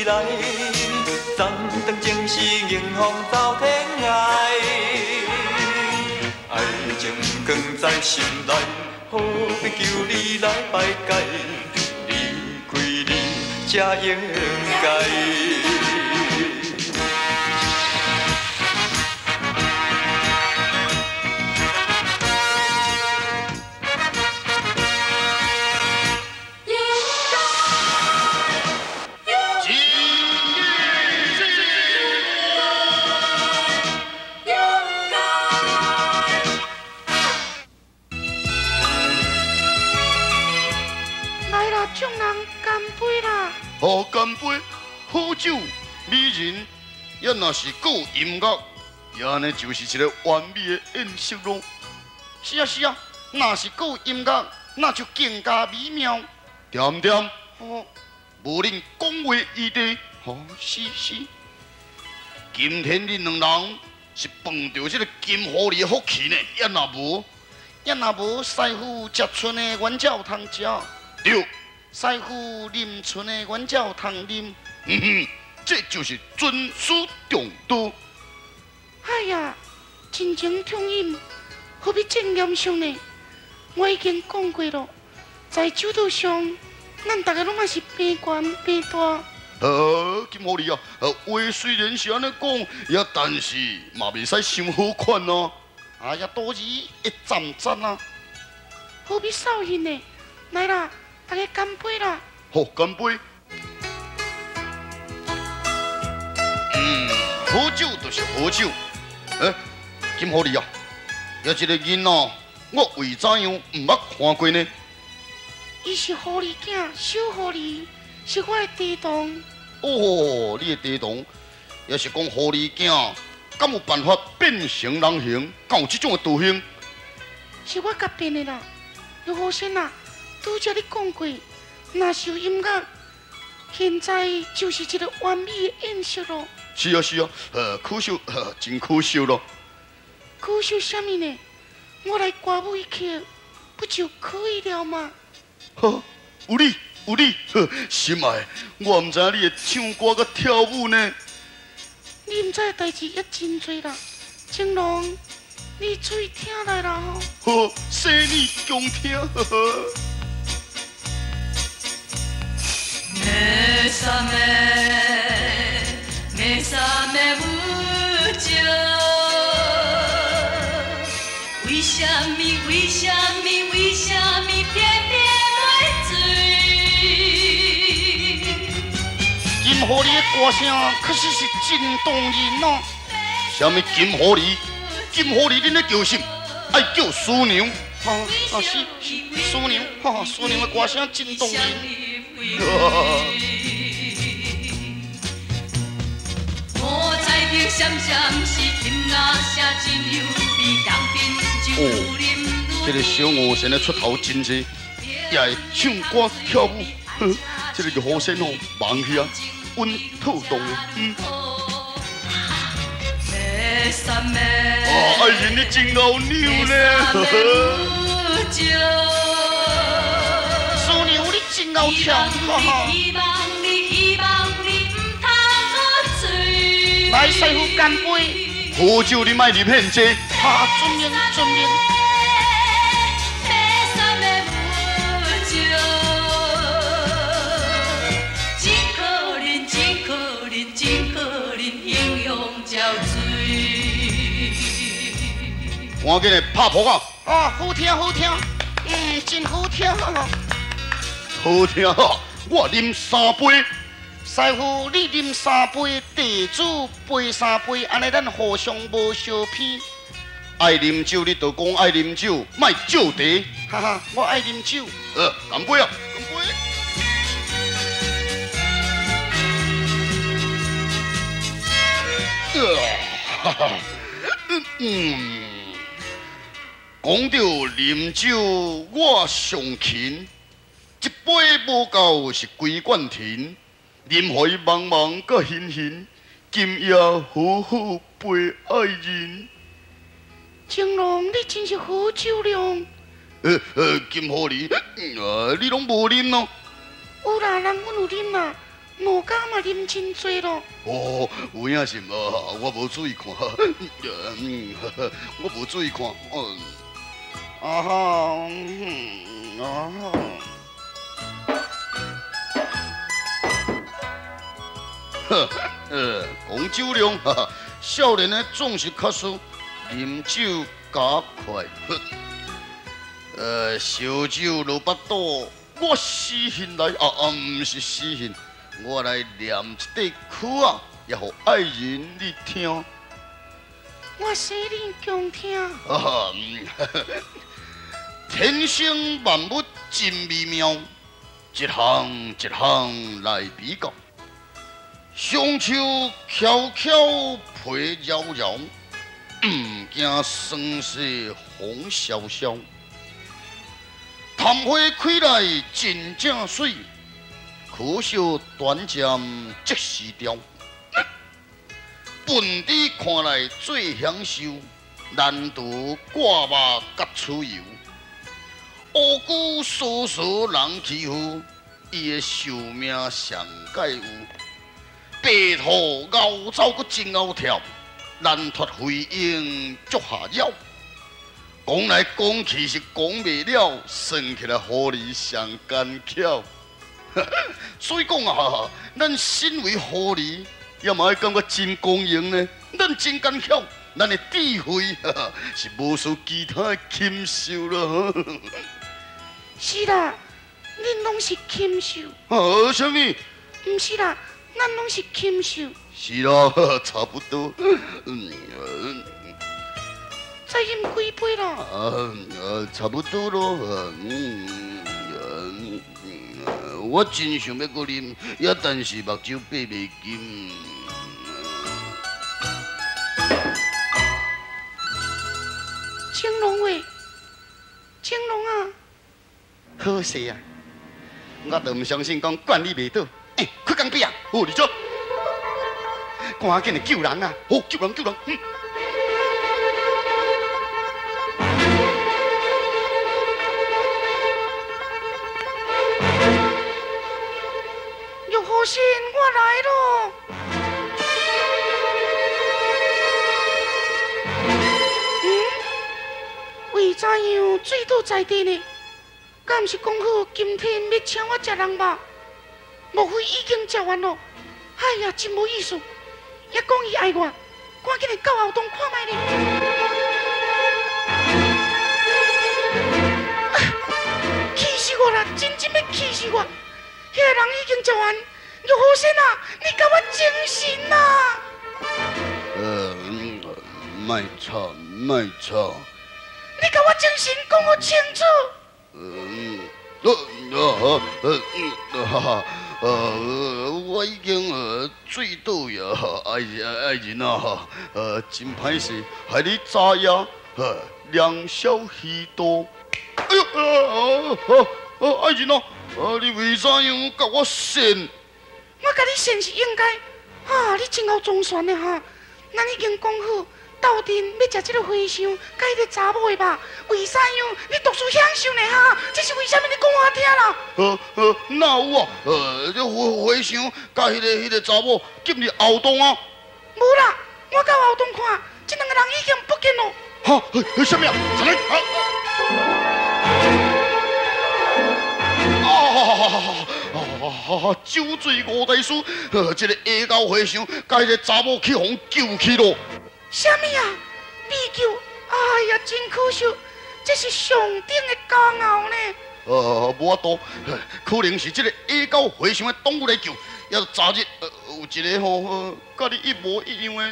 归来，暂当前是迎风走天涯。爱情藏在心内，何必求你来排解？离开你才应该。 哦，干杯！好酒、美人，也若是够音乐，也安尼就是一个完美的演出咯。是啊是啊，若是够音乐，那就更加美妙。对对？哦，无恁讲话异地，哦是是。今天恁两人是碰到这个金狐狸的福气呢，也若无师傅食剩的原照通食。对。 师傅啉剩的原照通啉，这就是尊师重道。哎呀，真情痛饮，何必这严肃呢？我已经讲过了，在酒道上，咱大家拢嘛是平悬平大。金狐狸啊，话虽然是安尼讲，也但是嘛袂使伤好款哦。哎呀，多日一站站啊，何必扫兴呢？来啦！ 大家干杯啦！好，干杯。好酒就是好酒。金狐狸啊，有一个人哦，我为怎样唔捌看过呢？伊是狐狸囝，小狐狸，是我的地童。哦，你的地童，也是讲狐狸囝，敢有办法变成人形？敢有这种的道行？是我甲变的啦，刘和先啊。 拄则你讲过，若是有音乐，现在就是一个完美的演出咯。是啊是啊，可惜，真可惜咯。可惜什么呢？我来歌舞一曲，不就可以了吗？有你，心爱，我唔知你会唱歌甲跳舞呢。你唔知的代志也真多啦，青龙，你注意听来啦吼。生你共听。Mesame mucho， 为什么偏偏来醉？金狐狸的歌声确实是真动人哦。什么金狐狸？恁咧叫什么？爱叫师娘。是师娘，师娘的歌声真动人。我在听闪闪是金那声真有味，当兵就啉。这个小五神的出头真济，也会唱歌跳舞。这个叫好声哦，忙去啊，稳透动的。爱人你真牛牛呢。师娘你真好听，哈哈。 来，师傅干杯！好酒你莫入骗济。遵命。真可怜，英勇憔悴。赶紧来拍扑啊！好听，真好听。好听啊！我啉3杯。 师傅，你啉3杯，地主陪3杯，安尼咱互相无相偏。爱啉酒，你就讲爱啉酒，莫酒茶。哈哈，我爱啉酒。干杯啊！干杯！讲到啉酒，我上勤，一杯无够是规罐停。 任何茫茫甲hin hin，今夜好好陪爱人。青龙，你真是好酒量。金狐狸，你拢无啉咯？有啦，人阮有啉啦，我家嘛啉真多咯。哦，有影是我无注意看，我无注意看，讲酒量，少年的总是较输，啉酒加快。烧酒落腹肚，我死心来毋是死心，我来念一块曲啊，也互爱人你听。我说你强听。天生万物真微妙，一项一项来比较。双手翘翘，皮摇摇，毋惊霜雪风萧萧。潭花开来真正水，可惜短暂即时凋。本地看来最享受，难独挂目甲出油。乌龟疏疏人欺负，伊的寿命上介有。白兔熬走阁真熬跳，难脱飞鹰足下妖。讲来讲去是讲袂了，算起来狐狸上干巧。所以讲啊，咱身为狐狸，也嘛爱感觉真公平呢。咱真干巧，咱的智慧是无输其他的禽兽了。是啦，恁拢是禽兽。什么？毋是啦，咱拢是禽兽。是啦，差不多。再饮几杯咯？差不多咯。我真想要搁啉，也但是目睭闭袂紧。青龙喂，青龙啊！好势啊！我都唔相信讲管理袂倒。快工比啊！你做，赶紧来救人啊！救人救人！玉和仙，我来咯！为怎样水倒在地呢？敢毋是讲好今天要请我食人吧？莫非已经食完咯？哎呀，真无意思！也讲伊爱我，赶紧来到后洞看卖咧！气死我啦！真要气死我！迄个人已经食完，玉和仙啊，你甲我精神呐！卖吵卖吵！你甲我精神讲我清楚！我已经醉倒呀，爱人啊，真歹势，害你早夜两小许多。哎呦，爱人啊，你为怎样甲我扇？我甲你扇是应该，你真够忠善的哈！咱已经讲好，斗阵要食这个花香，甲迄个查某的吧？为啥样你独自享受呢哈？这是为什么？你讲我听啦。哪有啊？这花香甲迄个查某进入后洞啊？无啦，我到后洞看，这两个人已经不见咯。什么啊？出来！酒醉五大师，这个下高和尚，甲迄个查某去互救去咯。什么啊？被救？哎呀，真可惜，这是上等的骄傲呢。无法度，可能是这个下高和尚的动物来救。也昨日有一个甲你一模一样的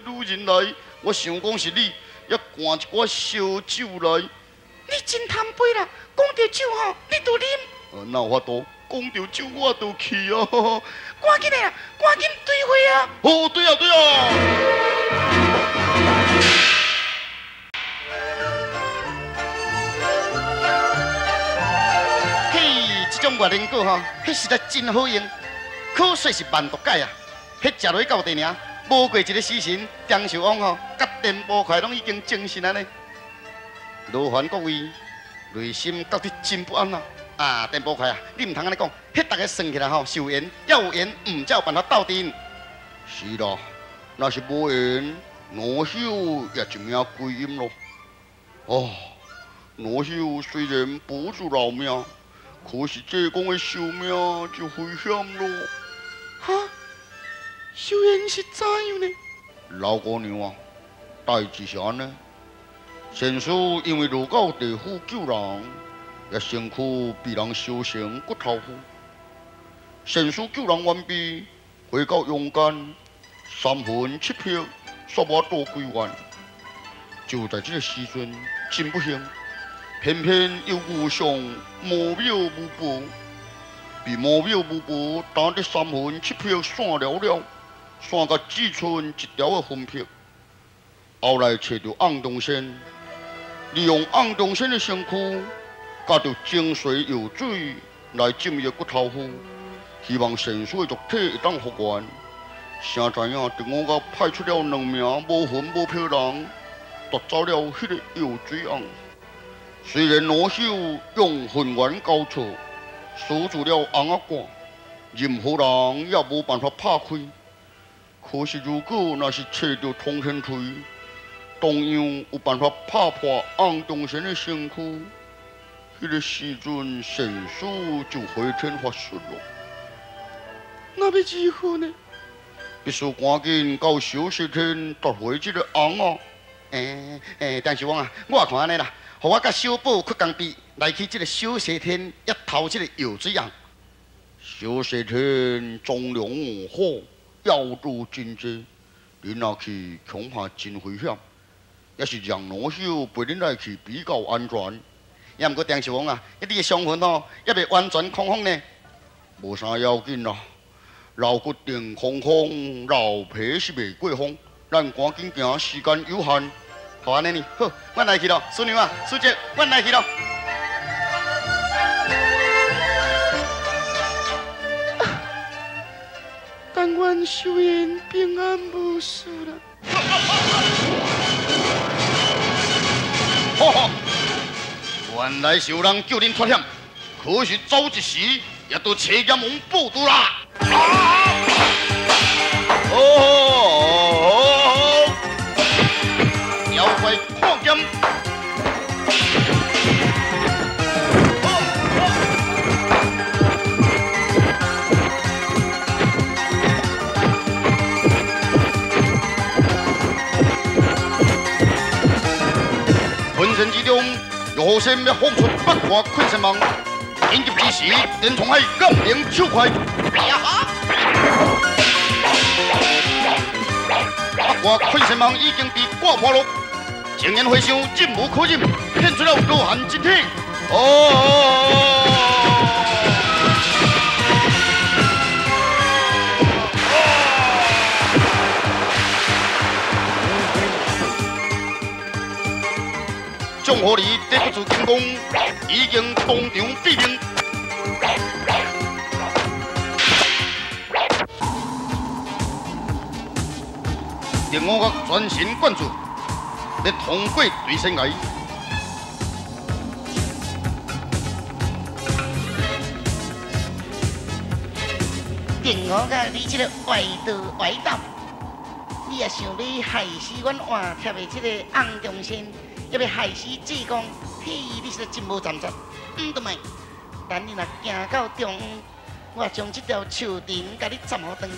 女人来，我想讲是你，也灌一寡烧酒来。你真贪杯啦！讲到酒你就啉。哪有法度？讲到酒我就去啊！赶紧的啦，赶紧对会啊！对啊！嘿，这种月灵果迄实在真好用，可惜是万毒解啊！迄食落去到地尔，无过一个时辰，张寿王甲电波块拢已经精神安尼。劳烦各位，内心到底真不安啊！啊，电波快啊！你唔通安尼讲，迄大家算起来吼，是有缘，要有缘，才有办法斗阵。是啦，若是无缘，罗秀也一命归阴咯。哦，罗秀虽然保住老命，可是济公的寿命就危险咯。哈，寿元是怎样呢？老姑娘啊，代志是安尼，先师因为落到地府救人。也身躯被人烧成骨头糊，先师救人完毕，回到阳间，3魂7魄，煞无多归元。就在这个时阵，真不幸，偏偏有遇上魔庙巫婆，被魔庙巫婆打得3魂7魄散了了，散到只剩一条的魂魄。后来找到昂东仙，利用昂东仙的身躯。加着精水药水来浸伊骨头糊，希望神师的肉体会当复原。谁知影，伫我甲派出了2名无魂无魄人，夺走了迄个药水甕。虽然罗秀用魂元交错，锁住了甕仔罐，任何人也无办法拍开。可是如果若是找到通天锤，同样有办法拍破昂东神的身躯。迄个时阵，神师就回天乏术了。那要如何呢？必须赶紧到小西天夺回这个甕啊！但是我啊，我看安尼啦，互我甲小宝去工地来去这个小西天，一偷这个药水甕。小西天重量火，要度真济，恁若去恐怕真危险。也是让罗秀陪恁来去比较安全。也毋过定是讲啊，你的伤魂哦，也未完全康复呢。无啥要紧啦，老骨定空空，老皮是未过风。咱赶紧行，时间有限。好安尼呢，好，阮来去咯，师娘啊，师姐，阮来去咯。但愿寿元平安无事啦。好好。原来是有人叫恁脱险，可是早一时也都车阎王报道啦！妖怪看剑！浑身之中。若先要放出八卦困神网，紧急之时，连从海暗灵手快。八卦困神网已经被挂破了，情缘回想忍无可忍，现出了罗汉真体。将火力得不住进攻，已经当场毙命。令我全神贯注，要通过对身崖。定我甲你这个歪道歪道，你也想要害死阮换贴的这个昂中仙？要要害死济公，嘿，你是真无站站，对咪？等你若行到中午，我将这条树藤甲你斩好断，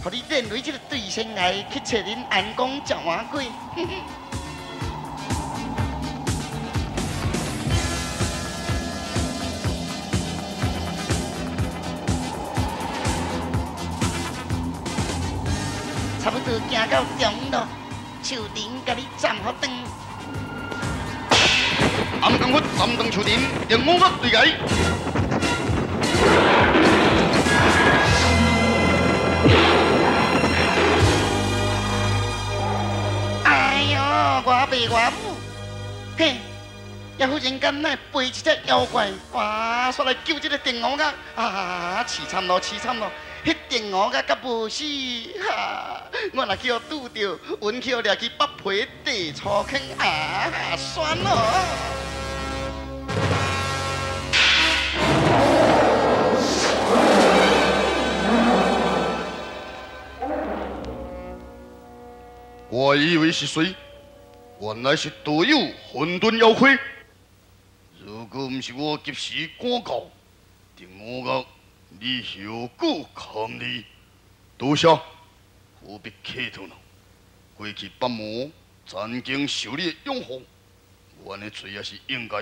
互你练为这个对身崖去找恁安公赵碗粿。差不多行到中午咯，树藤甲你斩好断。暗功夫斩断树藤，令我对崖。哎呦，我爸我母，嘿，也忽然间来背一只妖怪，哇，煞来救这个电鹅仔，啊，凄惨咯，凄惨咯！迄电鹅仔甲无死，哈，我若去互拄着，阮去互掠去北皮地粗坑，啊，酸咯！我以为是谁，原来是队友混沌妖魁。如果不是我及时赶到，定我讲你后果堪虑。多谢，何必客套呢？过去八魔曾经受你的拥护，我的罪也是应该。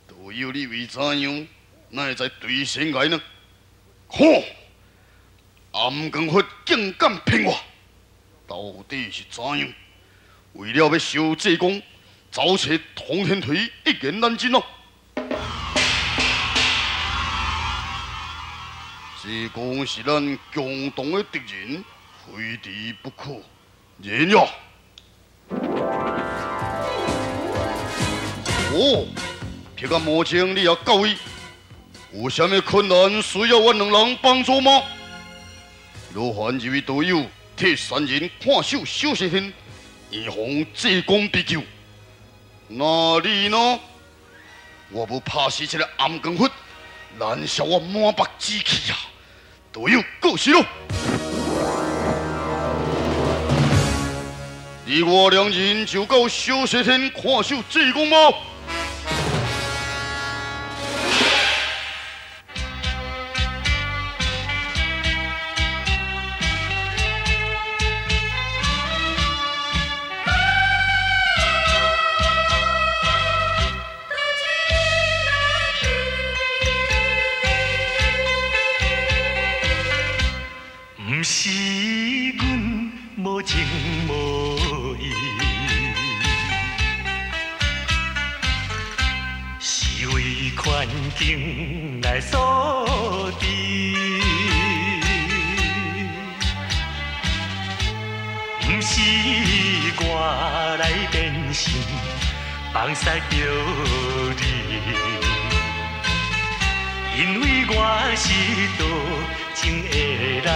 队友你为怎样，哪会在对身爱呢？看，暗光佛竟敢骗我！到底是怎样？为了要收济公，早切通天腿一言难尽哦。济公是咱共同的敌人，非敌不可。然呀！哦，这个魔精你也到位，有啥物困难需要我两人帮助吗？劳烦这位队友替三人看守小西天，以防济公必救。那你呢？我不怕是这个暗光佛，燃烧我满腹志气啊！队友告辞喽！你我两人就到小西天看守济公吗？不是阮无情无义，是为环境来所致。不是我来变心，放肆着你，因为我是多情的人。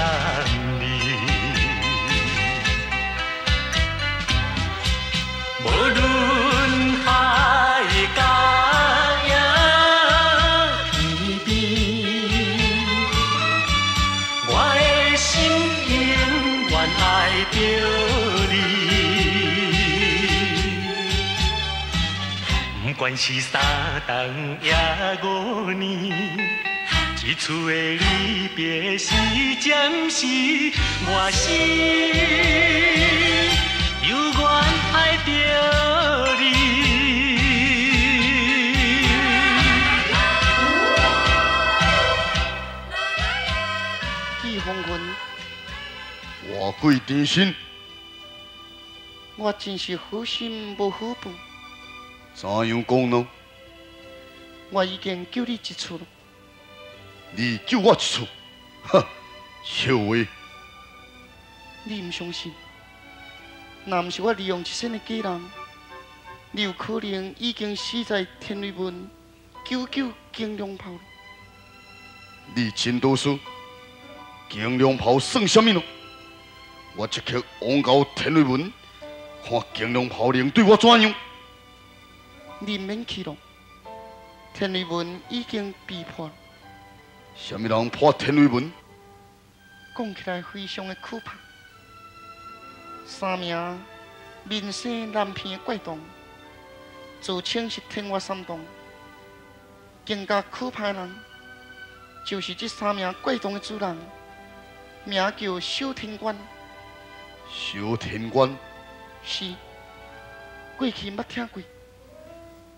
无论海角也天边，我的心永远爱着你。不管是三冬也5年，一次的离别是暂时，我心犹原爱着你。季风云，我贵天心，我真是好心无好报，怎样讲呢？我已经救你一次了。你救我一次，哈，笑话！你唔相信？若唔是我利用一身的技能，你有可能已经死在天雷门99金龙炮了。你真多事，金龙炮算什么呢？我即刻往到天雷门，看金龙炮能对我怎样。你唔免去咯，天雷门已经被破。什么人破天雷门？讲起来非常的可怕。3名面生蓝片的怪洞，自称是天外三洞，更加可怕的人，就是这3名怪洞的主人，名叫小天官。小天官是，过去捌听过，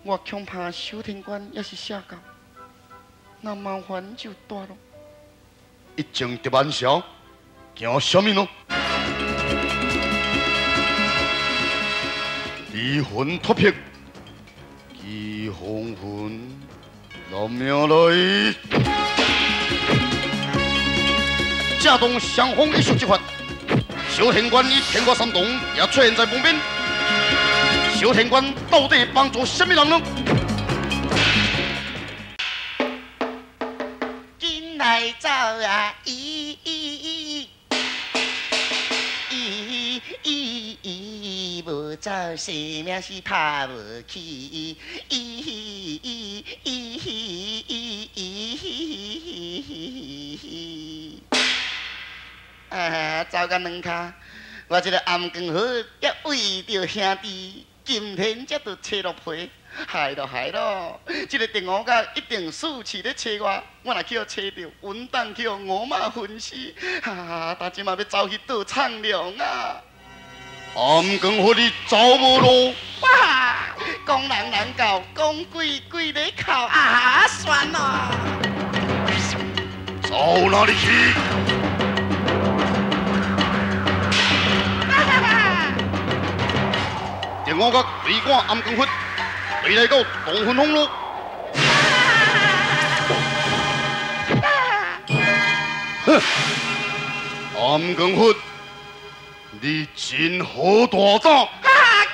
我恐怕小天官也是邪教，那麻烦就大了。一经得万晓，惊什么呢？离魂脱魄，奇风魂，拿命来！架动相逢一触即发，小天官与天国三洞也出现在旁边。小天官到底帮助什么人呢？紧来走啊！无走，生命是拍无起。啊，走到两骹，我这个暗光好，也为着兄弟，今天才都切落皮，害咯！这个电话甲一定四处咧找我，我若去互找着，稳当去互五马分尸，但即嘛要走去倒苍凉啊！暗光好，你走无路？哇！讲人人教，讲鬼鬼咧哭啊！算咯，走哪里去？电话甲水管暗光窟，回来到东云风路。哼！暗光窟，你真好大胆！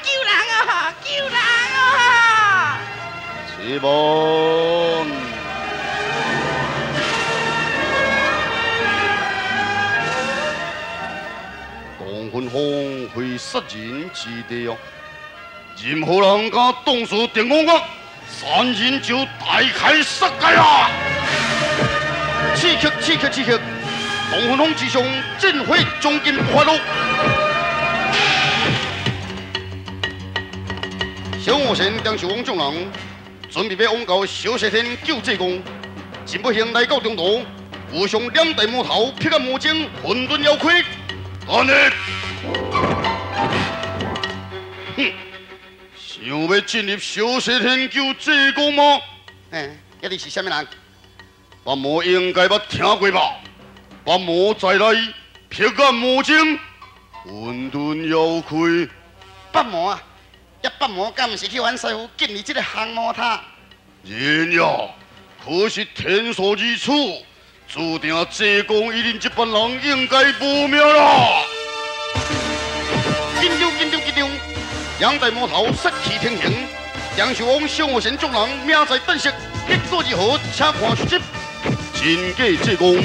救人啊！救人啊！启蒙。东云风会杀人之地哦。任何人敢动手电光我，三人就大开杀戒啊！刺激！东云风之上，震毁将军不发怒。小我县张秀王众人准备要往到小西天救济公，真不幸来到中途，遇上两大魔头劈个魔精，混沌妖亏，安尼，哼！想要进入小西天救济公吗？一定是什么人？八魔应该捌听过吧？八魔再来，劈个魔精，混沌妖亏。八魔啊！一八魔敢毋是去阮师傅建立这个降魔塔？然呀，可是天数如此，注定济公一定这班人应该无命啦！紧张！两大魔头杀气腾腾，张秀王小我县众人命在旦夕，结果如何？请看续集。真假济公。